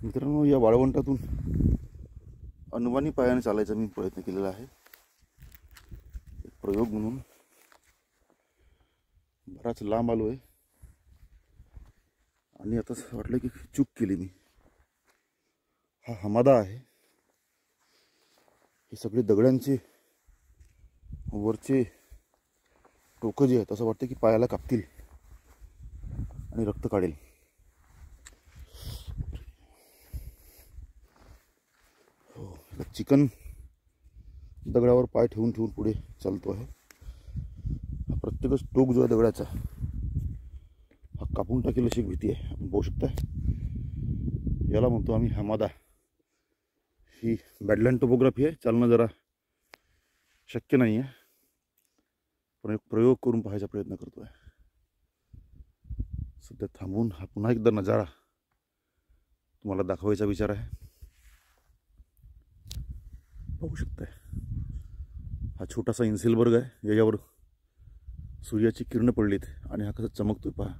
मित्रांनो, या वाळवंटातून अनवाणी पायाने चालायचा मी प्रयत्न केलेला आहे, एक प्रयोग म्हणून. बराच लांब आलो आहे आणि आता वाटलं की चूक केली मी. हा हमादा आहे. हे सगळे दगडांचे वरचे टोकं जे आहेत असं वाटतं की पायाला कापतील आणि रक्त काढेल. चिकन दगडावर पाय ठेवून ठेवून पुढे चालतो आहे. हा प्रत्येकच टोक जो आहे दगडाचा हा कापून टाकेल अशी भीती आहे. आपण पाहू शकता, याला म्हणतो आम्ही हमादा. ही बॅडलँड टोपोग्राफी आहे. चालणं जरा शक्य नाही आहे, पण एक प्रयोग करून पाहायचा प्रयत्न करतो आहे. सध्या थांबून हा पुन्हा एकदा नजारा तुम्हाला दाखवायचा विचार आहे. पाहू शकताय, हा छोटासा इन्सिलबर्ग आहे, याच्यावर सूर्याची किरण पडलीत आणि हा कसा चमकतोय पहा,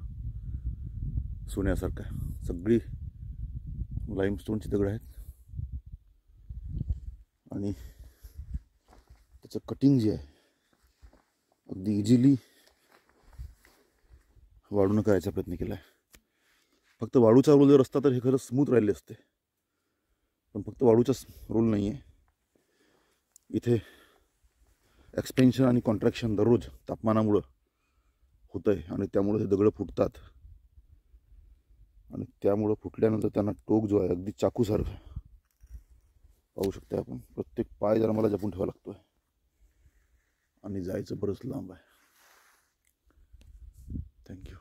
सोन्यासारखा. सगळी लाईमस्टोनची दगड आहेत आणि त्याचं कटिंग जे आहे अगदी इझिली वाळून करायचा प्रयत्न केला आहे. फक्त वाळूचा रोल जर असता तर हे खरं स्मूथ राहिले असते, पण फक्त वाळूचाच रोल नाही आहे. इथे एक्सपेन्शन आणि कॉन्ट्रॅक्शन दररोज तापमानामुळं होतं आहे आणि त्यामुळे हे दगडं फुटतात आणि त्यामुळं फुटल्यानंतर त्यांना टोक जो आहे अगदी चाकूसारखं. पाहू शकता आपण, प्रत्येक पाय जरा मला जपून ठेवावा लागतो आहे आणि जायचं बरंच लांब आहे. थँक्यू.